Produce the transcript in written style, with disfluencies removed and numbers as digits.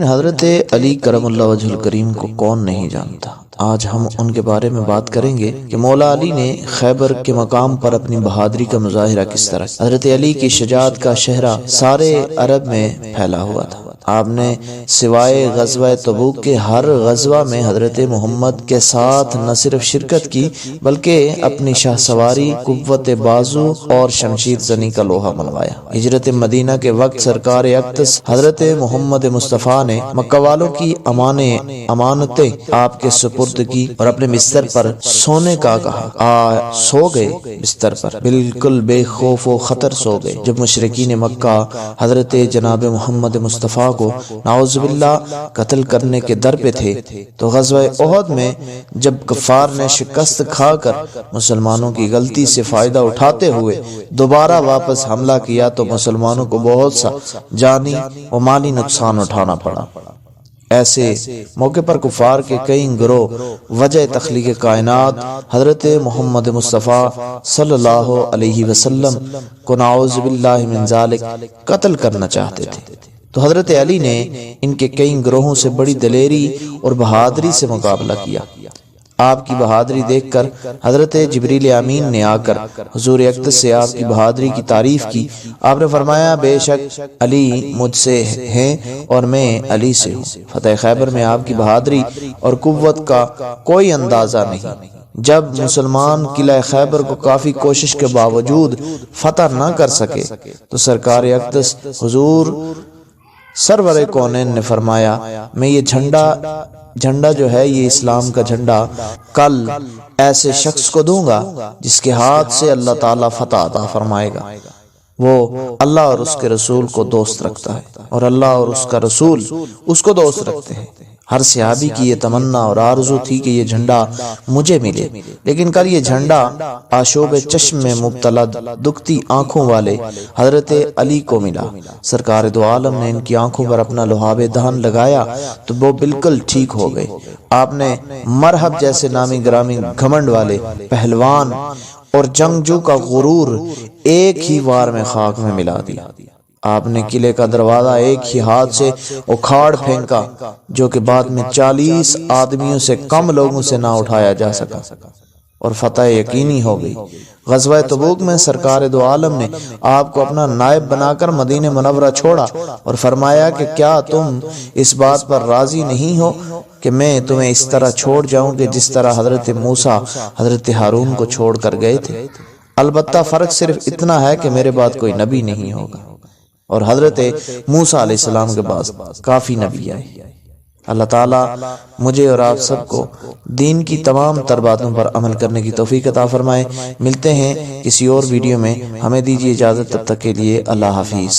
حضرت علی کرم اللہ وجہ الکریم کو کون نہیں جانتا۔ آج ہم ان کے بارے میں بات کریں گے کہ مولا علی نے خیبر کے مقام پر اپنی بہادری کا مظاہرہ کس طرح کیا۔ حضرت علی کی شجاعت کا شہرہ سارے عرب میں پھیلا ہوا تھا۔ آپ نے سوائے غزوہ تبوک کے ہر غزوہ میں حضرت محمد کے ساتھ نہ صرف شرکت کی بلکہ اپنی شاہ سواری، قوت بازو اور شمشیر زنی کا لوہا منوایا۔ ہجرت مدینہ کے وقت سرکار اقدس حضرت محمد مصطفیٰ نے مکہ والوں کی امانتیں آپ کے سپرد کی اور اپنے بستر پر سونے کا کہا۔ سو گئے بستر پر، بالکل بے خوف و خطر سو گئے۔ جب مشرکین مکہ حضرت جناب محمد مصطفیٰ کو نعوذ باللہ قتل کرنے کے در پہ تھے تو غزوہ احد میں جب کفار نے شکست کھا کر مسلمانوں کی غلطی سے فائدہ اٹھاتے ہوئے دوبارہ واپس حملہ کیا تو مسلمانوں کو بہت سا جانی و مالی نقصان اٹھانا پڑا۔ ایسے موقع پر کفار کے کئی گروہ وجہ تخلیق کائنات حضرت محمد مصطفیٰ صلی اللہ علیہ وسلم کو نعوذ باللہ من ذالک قتل کرنا چاہتے تھے، تو حضرت علی نے ان کے کئی گروہوں سے بڑی دلیری اور بہادری سے مقابلہ کیا۔ آپ کی بہادری دیکھ کر حضرت جبریل امین نے آ کر حضور اقدس سے آپ کی بہادری کی تعریف کی۔ آپ نے فرمایا بے شک علی مجھ سے ہیں اور میں علی سے ہوں۔ فتح خیبر میں آپ کی بہادری اور قوت کا کوئی اندازہ نہیں۔ جب مسلمان قلعہ خیبر کو کافی کوشش کے باوجود فتح نہ کر سکے تو سرکار اقدس حضور سرور کونین نے فرمایا میں یہ جھنڈا جو ہے یہ اسلام کا جھنڈا کل ایسے شخص کو دوں گا جس کے ہاتھ سے اللہ تعالیٰ فتح عطا فرمائے گا۔ وہ اللہ اور اس کے رسول کو دوست رکھتا ہے اور اللہ اور اس کا رسول اس کو دوست رکھتے ہیں۔ ہر صحابی کی یہ تمنا اور آرزو تھی کہ یہ جھنڈا مجھے ملے، لیکن کل یہ جھنڈا آشوب چشم میں مبتلا دکھتی آنکھوں والے حضرت علی کو ملا۔ سرکار دو عالم نے ان کی آنکھوں پر اپنا لہاب دہن لگایا تو وہ بالکل ٹھیک ہو گئے۔ آپ نے مرحب جیسے نامی گرامی گھمنڈ والے پہلوان اور جنگجو کا غرور ایک ہی وار میں خاک میں ملا دیا۔ آپ نے قلعے کا دروازہ ایک ہی ہاتھ سے اکھاڑ پھینکا جو کہ بعد میں 40 آدمیوں سے کم لوگوں سے نہ اٹھایا جا سکا اور فتح یقینی ہو گئی۔ غزوہ تبوک میں سرکار دو عالم نے آپ کو اپنا نائب بنا کر مدینہ منورہ چھوڑا اور فرمایا کہ کیا تم اس بات پر راضی نہیں ہو کہ میں تمہیں اس طرح چھوڑ جاؤں کہ جس طرح حضرت موسیٰ حضرت ہارون کو چھوڑ کر گئے تھے؟ البتہ فرق صرف اتنا ہے کہ میرے بعد کوئی نبی نہیں ہوگا اور حضرت موسیٰ علیہ السلام کے پاس کافی نبی آئے۔ اللہ تعالیٰ مجھے اور آپ سب کو دین کی تمام تر باتوں پر عمل کرنے کی توفیق عطا فرمائے۔ ملتے ہیں کسی اور ویڈیو میں، ہمیں دیجیے اجازت، تب تک کے لیے اللہ حافظ۔